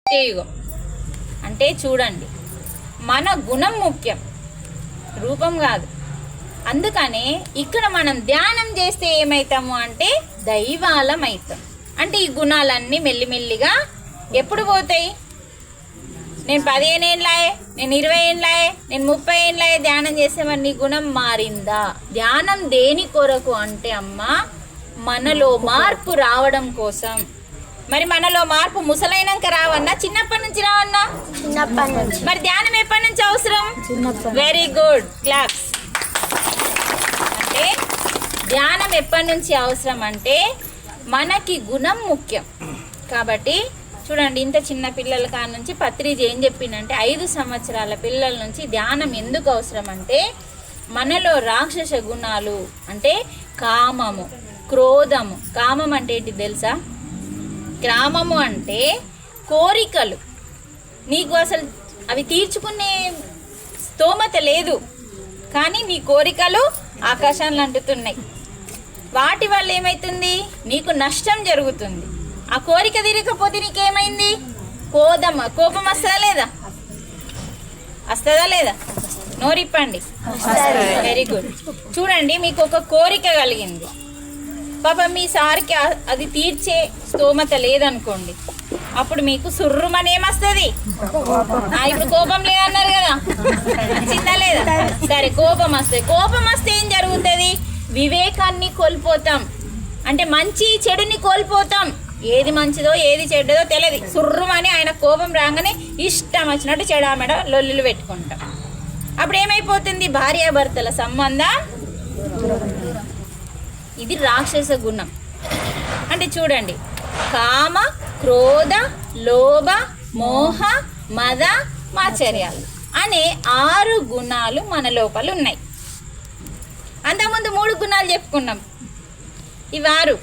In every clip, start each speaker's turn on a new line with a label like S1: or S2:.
S1: సత్యయుగం. అంటే చూడండి, మన గుణం ముఖ్యం, రూపం కాదు. అందుకనే ఇక్కడ మనం ధ్యానం చేస్తే ఏమవుతాము అంటే దైవాలం అవుతాం. అంటే ఈ గుణాలన్నీ మెల్లిమెల్లిగా ఎప్పుడు పోతాయి? నేను 15 ఏళ్ళాయే, నేను 20 ఏళ్ళాయే, నేను 30 ఏళ్ళాయే ధ్యానం చేస్తే మరి నీ గుణం మారిందా? ధ్యానం దేని కొరకు అంటే అమ్మ, మనలో మార్పు రావడం కోసం. మరి మనలో మార్పు ముసలైనాక రావన్నా, చిన్నప్పటి నుంచి రావన్నా? మరి ధ్యానం ఎప్పటి నుంచి అవసరం? Very good, claps. అంటే ధ్యానం ఎప్పటి నుంచి అవసరం అంటే మనకి గుణం ముఖ్యం. కాబట్టి చూడండి, ఇంత చిన్న పిల్లల కాడ నుంచి పత్రిజ ఏం చెప్పిందంటే 5 సంవత్సరాల పిల్లల నుంచి ధ్యానం ఎందుకు అవసరం అంటే మనలో రాక్షస గుణాలు అంటే కామము, క్రోధము. కామం అంటే ఏంటి తెలుసా? కామము అంటే కోరికలు. నీకు అసలు అవి తీర్చుకునే స్తోమత లేదు, కానీ నీ కోరికలు ఆకాశాన్ని అంటుతున్నాయి. వాటి వల్ల ఏమవుతుంది? నీకు నష్టం జరుగుతుంది. ఆ కోరిక తీరకపోతే నీకేమైంది? కోపం వస్తుందా లేదా? వస్తుందా లేదా? నోరిప్పండి. Very good. చూడండి, మీకు ఒక కోరిక కలిగింది, పాపం మీ సార్కి అది తీర్చే స్తోమత లేదనుకోండి, అప్పుడు మీకు సుర్రుమని ఏమొస్తుంది? ఇప్పుడు కోపం లేదన్నారు కదా, వచ్చిందా లేదా? సరే, కోపం వస్తుంది. కోపం వస్తే ఏం జరుగుతుంది? వివేకాన్ని కోల్పోతాం, అంటే మంచి చెడుని కోల్పోతాం. ఏది మంచిదో ఏది చెడ్డదో తెలియదు. సుర్రుమని ఆయన కోపం రాగానే ఇష్టం వచ్చినట్టు చెడామెడ లొల్లులు పెట్టుకుంటాం. అప్పుడు ఏమైపోతుంది? భార్యాభర్తల సంబంధం. ఇది రాక్షస గుణం. అంటే చూడండి, కామ, క్రోధ, లోభ, మోహ, మద, మాచర్యాలు అనే 6 గుణాలు మన లోపల ఉన్నాయి. అంతకుముందు 3 గుణాలు చెప్పుకున్నాం. ఇవి 6.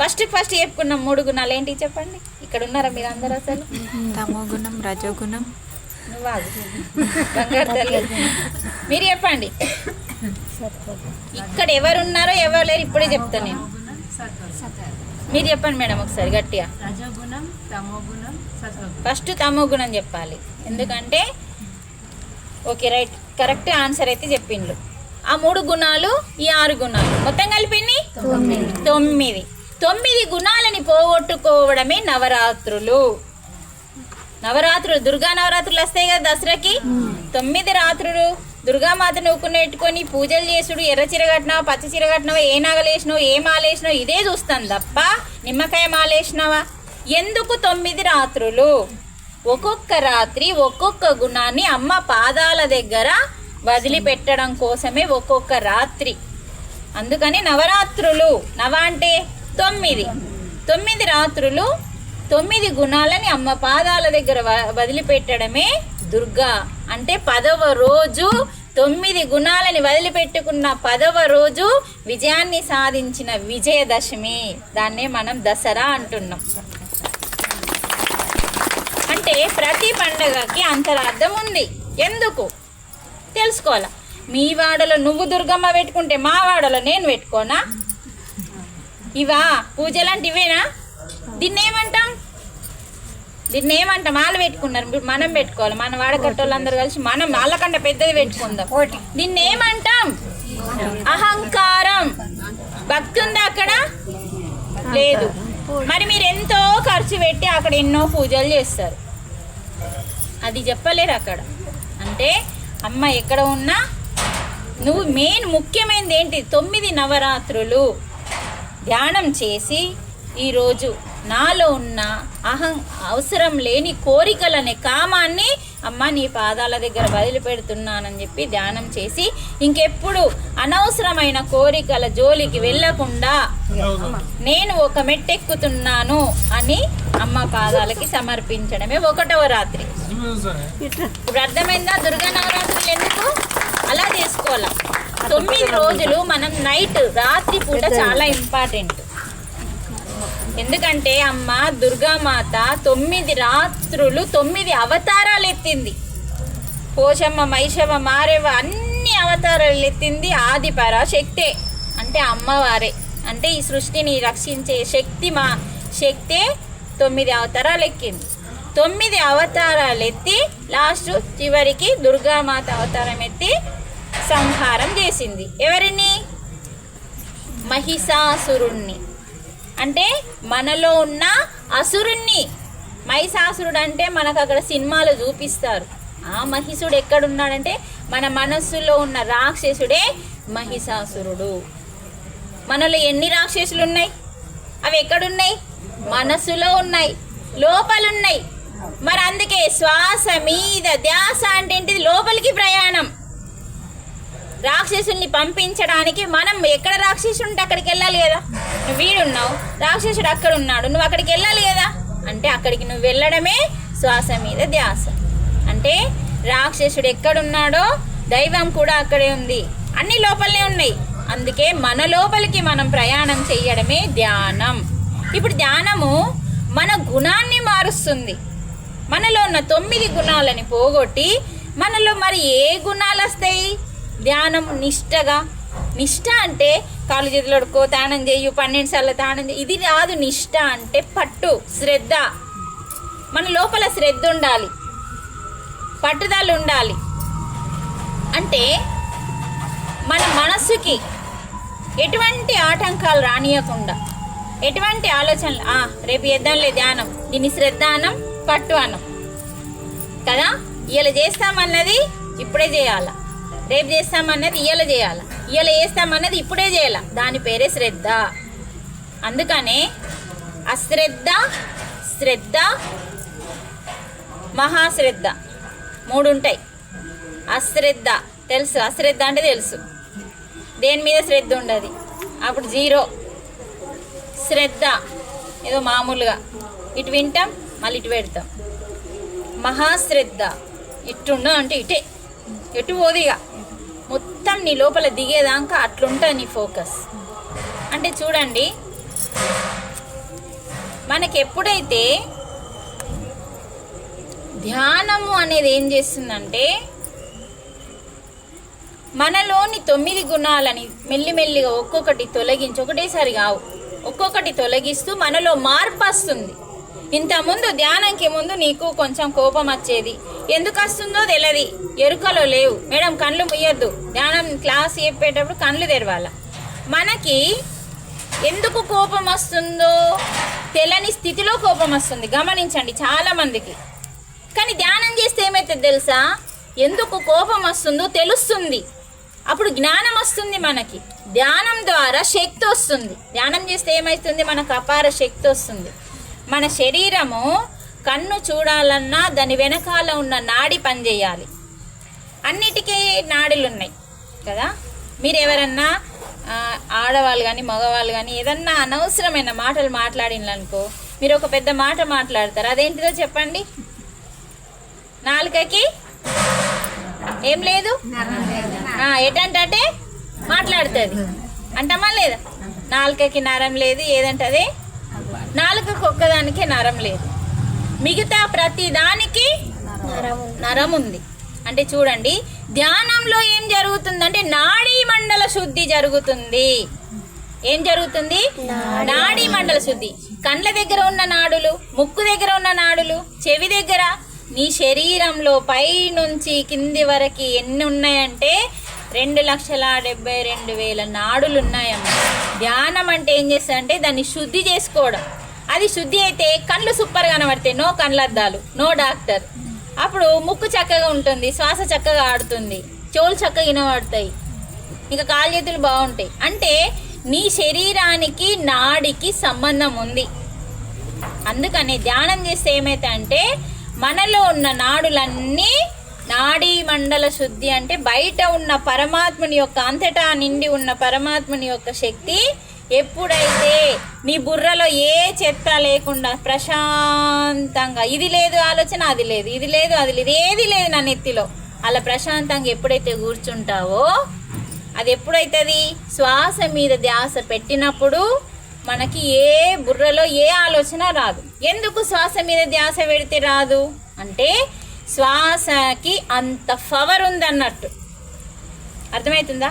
S1: ఫస్ట్ చెప్పుకున్నాం 3 గుణాలు. ఏంటి చెప్పండి? ఇక్కడ ఉన్నారా మీరు అందరూ? అసలు
S2: తమో గుణం, రజోగుణం.
S1: నువ్వు బంగారు తల్లి, మీరు చెప్పండి. ఇక్కడ ఎవరున్నారో ఎవరు లేరు ఇప్పుడే చెప్తాను నేను. మీరు చెప్పండి మేడం ఒకసారి గట్టిగా. ఫస్ట్ తమో గుణం చెప్పాలి, ఎందుకంటే ఓకే రైట్, కరెక్ట్ ఆన్సర్ అయితే చెప్పిండ్రు. ఆ 3 గుణాలు, ఈ 6 గుణాలు మొత్తం కలిపి 9 గుణాలని పోగొట్టుకోవడమే నవరాత్రులు. దుర్గా నవరాత్రులు వస్తాయి కదా దసరాకి. 9 రాత్రులు దుర్గామాతను ఊకునెట్టుకొని పూజలు చేసుడు, ఎర్ర చీర కట్టినావా, పచ్చ చీర కట్టినావా, ఏ నగలేసినావు, ఏ మాలేసినావు, ఇదే చూస్తాను తప్ప నిమ్మకాయ మాలేసినావా. ఎందుకు 9 రాత్రులు? ఒక్కొక్క రాత్రి ఒక్కొక్క గుణాన్ని అమ్మ పాదాల దగ్గర వదిలిపెట్టడం కోసమే ఒక్కొక్క రాత్రి. అందుకని నవరాత్రులు. నవ అంటే 9 రాత్రులు 9 గుణాలని అమ్మ పాదాల దగ్గర వదిలిపెట్టడమే దుర్గా. అంటే 10వ రోజు 9 గుణాలని వదిలిపెట్టుకున్న 10వ రోజు విజయాన్ని సాధించిన విజయదశమి. దాన్నే మనం దసరా అంటున్నాం. అంటే ప్రతి పండగకి అంతరార్థం ఉంది. ఎందుకు తెలుసుకోవాలా? మీ వాడలో నువ్వు దుర్గమ్మ పెట్టుకుంటే మా వాడలో నేను పెట్టుకోనా? ఇవా పూజలంటే ఇవేనా? దీన్ని ఏమంటాం? వాళ్ళు పెట్టుకున్నారు, మనం పెట్టుకోవాలి. మన వాడకట్టోళ్ళందరూ కలిసి మనం వాళ్ళకంటే పెద్దది పెట్టుకుందాం. దీన్ని ఏమంటాం? అహంకారం. భక్తి ఉందా అక్కడ? లేదు. మరి మీరు ఎంతో ఖర్చు పెట్టి అక్కడ ఎన్నో పూజలు చేస్తారు, అది చెప్పలేరు అక్కడ. అంటే అమ్మ ఎక్కడ ఉన్నా నువ్వు మెయిన్ ముఖ్యమైనది ఏంటి? 9 నవరాత్రులు ధ్యానం చేసి ఈరోజు నాలో ఉన్న అవసరం లేని కోరికలనే కామాన్ని అమ్మ నీ పాదాల దగ్గర వదిలిపెడుతున్నానని చెప్పి ధ్యానం చేసి ఇంకెప్పుడు అనవసరమైన కోరికల జోలికి వెళ్ళకుండా నేను ఒక మెట్టెక్కుతున్నాను అని అమ్మ పాదాలకి సమర్పించడమే 1వ రాత్రి. ఇప్పుడు అర్థమైందా దుర్గా నవరాత్రులు ఎందుకు అలా చేసుకోవాలా? 9 రోజులు మనం రాత్రి పూట చాలా ఇంపార్టెంట్. ఎందుకంటే అమ్మ దుర్గామాత 9 రాత్రులు 9 అవతారాలు ఎత్తింది. పోషమ్మ, మైషవ, మారేవ అన్ని అవతారాలు ఎత్తింది. ఆది పరాశక్తే అంటే అమ్మవారే. అంటే ఈ సృష్టిని రక్షించే శక్తే 9 అవతారాలు ఎక్కింది. 9 అవతారాలు ఎత్తి లాస్ట్ చివరికి దుర్గామాత అవతారం ఎత్తి సంహారం చేసింది. ఎవరిని? మహిషాసురుణ్ణి. అంటే మనలో ఉన్న అసురుణ్ణి. మహిషాసురుడు అంటే మనకు అక్కడ సినిమాలో చూపిస్తారు. ఆ మహిషుడు ఎక్కడున్నాడంటే మన మనస్సులో ఉన్న రాక్షసుడే మహిషాసురుడు. మనలో ఎన్ని రాక్షసులు ఉన్నాయి? అవి ఎక్కడున్నాయి? మనస్సులో ఉన్నాయి, లోపలున్నాయి. మరి అందుకే శ్వాస మీద ధ్యాస అంటే ఏంటిది? లోపలికి ప్రయాణం. రాక్షసుల్ని పంపించడానికి మనం ఎక్కడ రాక్షసుడు ఉంటే అక్కడికి వెళ్ళాలి కదా. నువ్వు వీడున్నావు, రాక్షసుడు అక్కడ ఉన్నాడు, నువ్వు అక్కడికి వెళ్ళాలి కదా. అంటే అక్కడికి నువ్వు వెళ్ళడమే శ్వాస మీద ధ్యాస. అంటే రాక్షసుడు ఎక్కడున్నాడో దైవం కూడా అక్కడే ఉంది. అన్ని లోపలనే ఉన్నాయి. అందుకే మన లోపలికి మనం ప్రయాణం చేయడమే ధ్యానం. ఇప్పుడు ధ్యానము మన గుణాన్ని మారుస్తుంది. మనలో ఉన్న 9 గుణాలని పోగొట్టి మనలో మరి ఏ గుణాలు వస్తాయి? ధ్యానం నిష్టగా. నిష్ట అంటే కాలు చేతులు అడుకో, తానం చేయు, 12 సార్లు తానం చేయి, ఇది రాదు. నిష్ట అంటే పట్టు, శ్రద్ధ. మన లోపల శ్రద్ధ ఉండాలి, పట్టుదల ఉండాలి. అంటే మన మనస్సుకి ఎటువంటి ఆటంకాలు రానియకుండా, ఎటువంటి ఆలోచనలు రేపు చేద్దాంలే ధ్యానం, దీన్ని శ్రద్ధ అనం, పట్టు అనం కదా. ఇవాళ చేస్తామన్నది ఇప్పుడే చేయాల, రేపు చేస్తామన్నది ఇవాళ చేయాల, ఇవాళ చేస్తామన్నది ఇప్పుడే చేయాల. దాని పేరే శ్రద్ధ. అందుకనే అశ్రద్ధ, శ్రద్ధ, మహాశ్రద్ధ 3 ఉంటాయి. అశ్రద్ధ తెలుసు, అశ్రద్ధ అంటే తెలుసు. దేని మీద శ్రద్ధ ఉండదు, అప్పుడు 0. శ్రద్ధ ఏదో మామూలుగా ఇటు వింటాం, మళ్ళీ ఇటు పెడతాం. మహాశ్రద్ధ ఇట్టుండ అంటే ఇటే, ఎటు పోదు ఇక, మొత్తం నీ లోపల దిగేదాకా అట్లుంటుంది నీ ఫోకస్. అంటే చూడండి, మనకి ఎప్పుడైతే ధ్యానము అనేది ఏం చేస్తుందంటే మనలోని 9 గుణాలని మెల్లిమెల్లిగా ఒక్కొక్కటి తొలగించి, ఒకటేసారి కావు, ఒక్కొక్కటి తొలగిస్తూ మనలో మార్పు వస్తుంది. ఇంతకుముందు ధ్యానంకి ముందు నీకు కొంచెం కోపం వచ్చేది. ఎందుకు వస్తుందో తెలియదు, ఎరుకలో లేవు. మేడం కళ్ళు ముయ్యొద్దు, ధ్యానం క్లాస్ చెప్పేటప్పుడు కళ్ళు తెరవాల. మనకి ఎందుకు కోపం వస్తుందో తెలియని స్థితిలో కోపం వస్తుంది. గమనించండి చాలామందికి. కానీ ధ్యానం చేస్తే ఏమవుతుంది తెలుసా? ఎందుకు కోపం వస్తుందో తెలుస్తుంది. అప్పుడు జ్ఞానం వస్తుంది మనకి. ధ్యానం ద్వారా శక్తి వస్తుంది. ధ్యానం చేస్తే ఏమవుతుంది? మనకు అపార శక్తి వస్తుంది. మన శరీరము కన్ను చూడాలన్నా దాని వెనకాల ఉన్న నాడి పనిచేయాలి. అన్నిటికీ నాడులు ఉన్నాయి కదా. మీరు ఎవరన్నా ఆడవాళ్ళు కానీ మగవాళ్ళు కానీ ఏదన్నా అనవసరమైన మాటలు మాట్లాడిననుకో, మీరు ఒక పెద్ద మాట మాట్లాడతారు. అదేంటిదో చెప్పండి. నాలుకకి ఏం లేదు, ఎటంటే మాట్లాడుతుంది అంటమా లేదా? నాలుకకి నరం లేదు, ఏదంటే అదే. నాలుకకి ఒక్కదానికే నరం లేదు, మిగతా ప్రతి దానికి నరం ఉంది. అంటే చూడండి, ధ్యానంలో ఏం జరుగుతుందంటే నాడీ మండల శుద్ధి జరుగుతుంది. ఏం జరుగుతుంది? నాడీ మండల శుద్ధి. కండ్ల దగ్గర ఉన్న నాడులు, ముక్కు దగ్గర ఉన్న నాడులు, చెవి దగ్గర, నీ శరీరంలో పై నుంచి కింది వరకు ఎన్ని ఉన్నాయంటే 2,72,000 నాడులు ఉన్నాయమ్మా. ధ్యానం అంటే ఏం చేస్తారంటే దాన్ని శుద్ధి చేసుకోవడం. అది శుద్ధి అయితే కళ్ళు సూపర్గా కనబడతాయి, నో కళ్ళద్దాలు, నో డాక్టర్. అప్పుడు ముక్కు చక్కగా ఉంటుంది, శ్వాస చక్కగా ఆడుతుంది, చెవులు చక్కగా వినబడతాయి, ఇంకా కాలు చేతులు బాగుంటాయి. అంటే నీ శరీరానికి నాడికి సంబంధం ఉంది. అందుకని ధ్యానం చేస్తే ఏమైతే అంటే మనలో ఉన్న నాడులన్నీ నాడీ మండల శుద్ధి. అంటే బయట ఉన్న పరమాత్ముని యొక్క, అంతటా నిండి ఉన్న పరమాత్ముని యొక్క శక్తి ఎప్పుడైతే నీ బుర్రలో ఏ చెత్త లేకుండా ప్రశాంతంగా, ఇది లేదు ఆలోచన, అది లేదు, ఇది లేదు, అది లేదు, ఏది లేదు నా నెత్తిలో, అలా ప్రశాంతంగా ఎప్పుడైతే కూర్చుంటావో అది ఎప్పుడైతుంది? శ్వాస మీద ధ్యాస పెట్టినప్పుడు మనకి ఏ బుర్రలో ఏ ఆలోచన రాదు. ఎందుకు శ్వాస మీద ధ్యాస పెడితే రాదు అంటే శ్వాసకి అంత పవర్ ఉందన్నట్టు. అర్థమవుతుందా?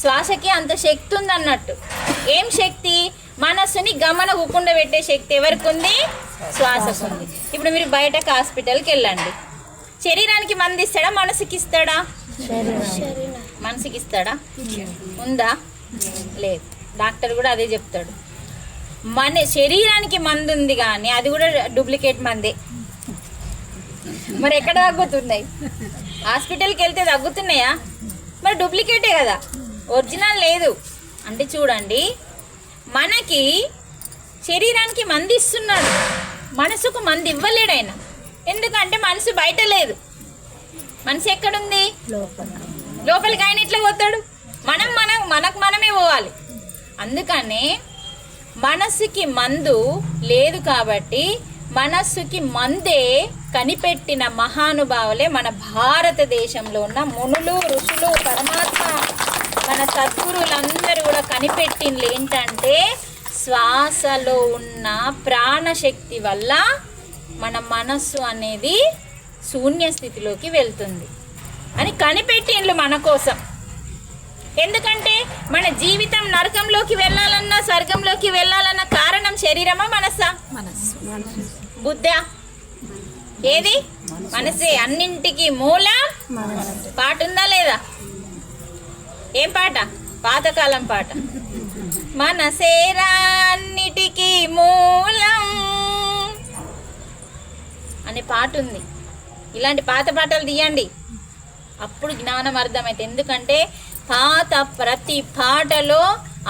S1: శ్వాసకి అంత శక్తి ఉంది అన్నట్టు. ఏం శక్తి? మనస్సుని గమనకుండా పెట్టే శక్తి ఎవరికి ఉంది? శ్వాసకు ఉంది. ఇప్పుడు మీరు బయటకు హాస్పిటల్కి వెళ్ళండి, శరీరానికి మంది ఇస్తాడా, మనసుకి ఇస్తాడా? మనసుకి ఇస్తాడా? ఉందా? లేదు. డాక్టర్ కూడా అదే చెప్తాడు. మన శరీరానికి మందు ఉంది కానీ అది కూడా డూప్లికేట్ మందే. మరి ఎక్కడ తగ్గుతున్నాయి? హాస్పిటల్కి వెళ్తే తగ్గుతున్నాయా? మరి డూప్లికేటే కదా, ఒరిజినల్ లేదు. అంటే చూడండి, మనకి శరీరానికి మంది ఇస్తున్నాడు, మనసుకు మంది ఇవ్వలేడు ఆయన. ఎందుకంటే మనసు బయట లేదు, మనసు ఎక్కడుంది? లోపలికి. ఆయన ఇట్లా పోతాడు, మనకు మనమే పోవాలి. అందుకనే మనస్సుకి మందు లేదు కాబట్టి మనస్సుకి మందే కనిపెట్టిన మహానుభావులే మన భారతదేశంలో ఉన్న మునులు, ఋషులు, పరమాత్మ, మన సద్గురులందరూ కూడా కనిపెట్టింది ఏంటంటే శ్వాసలో ఉన్న ప్రాణశక్తి వల్ల మన మనస్సు అనేది శూన్య స్థితిలోకి వెళ్తుంది అని కనిపెట్టిండ్లు మన కోసం. ఎందుకంటే మన జీవితం నరకంలోకి వెళ్ళాలన్నా స్వర్గంలోకి వెళ్ళాలన్న కారణం శరీరమా, మనసా? బుద్ధా? ఏది? మనసే. అన్నింటికి మూలం పాట ఉందా లేదా? ఏం పాట? పాతకాలం పాట. మనసేరా అన్నిటికీ మూలం అనే పాట ఉంది. ఇలాంటి పాత పాటలు తీయండి, అప్పుడు జ్ఞానం అర్థమైతే. ఎందుకంటే పాత ప్రతి పాటలో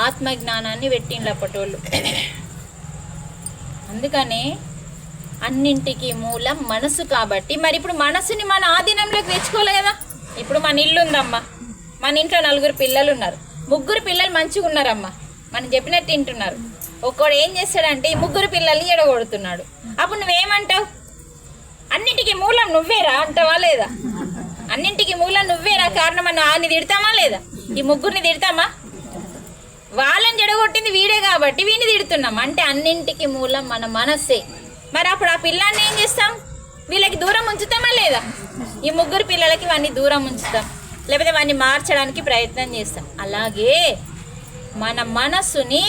S1: ఆత్మజ్ఞానాన్ని పెట్టిండ్రు అప్పటోళ్ళు. అందుకనే అన్నింటికి మూలం మనసు కాబట్టి మరి ఇప్పుడు మనసుని మన ఆధీనంలోకి తెచ్చుకోవాలి కదా. ఇప్పుడు మన ఇల్లు ఉందమ్మా, మన ఇంట్లో 4 పిల్లలు ఉన్నారు, 3 పిల్లలు మంచిగా ఉన్నారమ్మా, మనం చెప్పినట్టు తింటున్నారు. ఒక్కడు ఏం చేస్తాడంటే ఈ 3 పిల్లల్ని ఎడగొడుతున్నాడు. అప్పుడు నువ్వేమంటావు? అన్నింటికి మూలం నువ్వేరా అంటావా లేదా? అన్నింటికి మూలం నువ్వేరా కారణం అని ఆని తిడతామా లేదా? ఈ 3 తిడతామా? వాళ్ళని జడగొట్టింది వీడే కాబట్టి వీడిని తిడుతున్నాం. అంటే అన్నింటికి మూలం మన మనస్సే. మరి అప్పుడు ఆ పిల్లాన్ని ఏం చేస్తాం? వీళ్ళకి దూరం ఉంచుతామా లేదా? ఈ 3 పిల్లలకి వాడిని దూరం ఉంచుతాం, లేకపోతే వాడిని మార్చడానికి ప్రయత్నం చేస్తాం. అలాగే మన మనస్సుని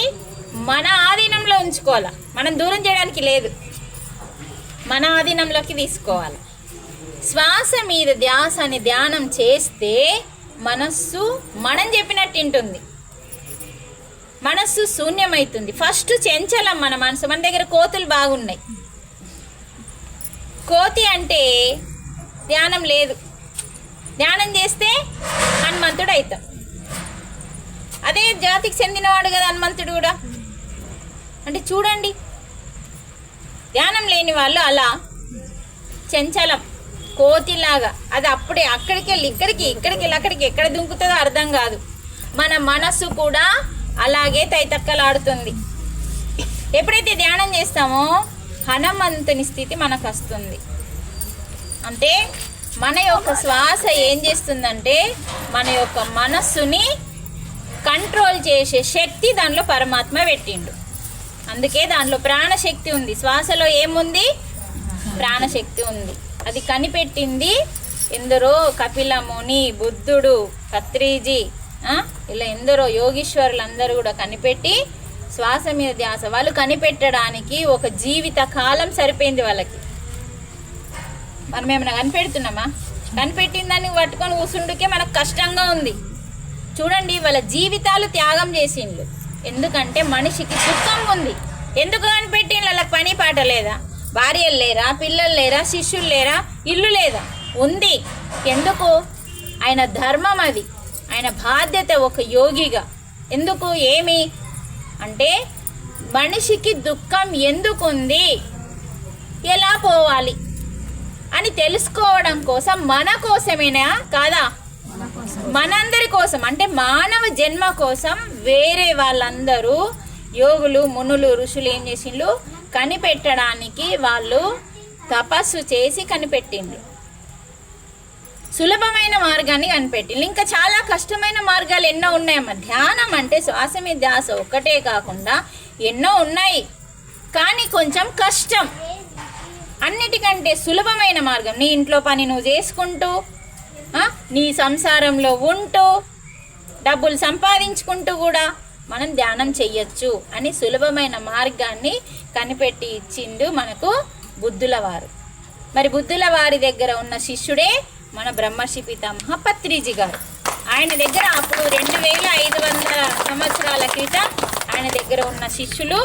S1: మన ఆధీనంలో ఉంచుకోవాలా, మనం దూరం చేయడానికి లేదు, మన ఆధీనంలోకి తీసుకోవాలి. శ్వాస మీద ధ్యాస అని ధ్యానం చేస్తే మనస్సు మనం చెప్పినట్టు వింటుంది, మనస్సు శూన్యమవుతుంది. ఫస్ట్ చెంచలం మన మనసు. మన దగ్గర కోతులు బాగున్నాయి, కోతి అంటే ధ్యానం లేదు, ధ్యానం చేస్తే హనుమంతుడు అవుతాం. అదే జాతికి చెందినవాడు కదా హనుమంతుడు కూడా. అంటే చూడండి, ధ్యానం లేని వాళ్ళు అలా చెంచలం కోతిలాగా, అది అప్పుడే అక్కడికి వెళ్ళి ఇక్కడికి, ఇక్కడికి వెళ్ళి అక్కడికి, ఎక్కడ దుంకుతుందో అర్థం కాదు. మన మనస్సు కూడా అలాగే తైతక్కలాడుతుంది. ఎప్పుడైతే ధ్యానం చేస్తామో హనుమంతుని స్థితి మనకు వస్తుంది. అంటే మన యొక్క శ్వాస ఏం చేస్తుందంటే మన యొక్క మనస్సుని కంట్రోల్ చేసే శక్తి దానిలో పరమాత్మ పెట్టిండు. అందుకే దానిలో ప్రాణశక్తి ఉంది. శ్వాసలో ఏముంది? ప్రాణశక్తి ఉంది. అది కనిపెట్టింది ఎందరో కపిల ముని, బుద్ధుడు, పత్రిజీ, ఇలా ఎందరో యోగీశ్వరులు అందరూ కూడా కనిపెట్టి శ్వాస మీద ధ్యాస. వాళ్ళు కనిపెట్టడానికి ఒక జీవిత కాలం సరిపోయింది వాళ్ళకి. మనం ఏమైనా కనిపెడుతున్నామా? కనిపెట్టిన దాన్ని పట్టుకొని కూర్చుండుకే మనకు కష్టంగా ఉంది. చూడండి, వాళ్ళ జీవితాలు త్యాగం చేసిండ్రు. ఎందుకంటే మనిషికి దుఃఖం ఉంది. ఎందుకు కనిపెట్టిండ్రు? వాళ్ళకి పని పాట లేదా? భార్యలు లేరా? పిల్లలు లేరా? శిష్యులు లేరా? ఇల్లు లేదా? ఉంది. ఎందుకు? ఆయన ధర్మం అది, ఆయన బాధ్యత ఒక యోగిగా. ఎందుకు? ఏమి అంటే మనిషికి దుఃఖం ఎందుకుంది, ఎలా పోవాలి అని తెలుసుకోవడం కోసం, మన కోసమేనా కాదా? మనందరి కోసం, అంటే మానవ జన్మ కోసం వేరే వాళ్ళందరూ యోగులు, మునులు, ఋషులు ఏం చేసిండ్రు? కనిపెట్టడానికి వాళ్ళు తపస్సు చేసి కనిపెట్టిండ్రు. సులభమైన మార్గాన్ని కనిపెట్టిండ్రు. ఇంకా చాలా కష్టమైన మార్గాలు ఎన్నో ఉన్నాయమ్మా. ధ్యానం అంటే శ్వాస మీద ధ్యాస ఒక్కటే కాకుండా ఎన్నో ఉన్నాయి, కానీ కొంచెం కష్టం. అన్నిటికంటే సులభమైన మార్గం నీ ఇంట్లో పని నువ్వు చేసుకుంటూ, నీ సంసారంలో ఉంటూ, డబ్బులు సంపాదించుకుంటూ కూడా మనం ధ్యానం చెయ్యొచ్చు అని సులభమైన మార్గాన్ని కనిపెట్టి ఇచ్చిండు మనకు బుద్ధుల వారు. మరి బుద్ధుల వారి దగ్గర ఉన్న శిష్యుడే మన బ్రహ్మర్షి పితామహ పత్రిజీ గారు. ఆయన దగ్గర అప్పుడు 2500 సంవత్సరాల క్రితం ఆయన దగ్గర ఉన్న శిష్యులు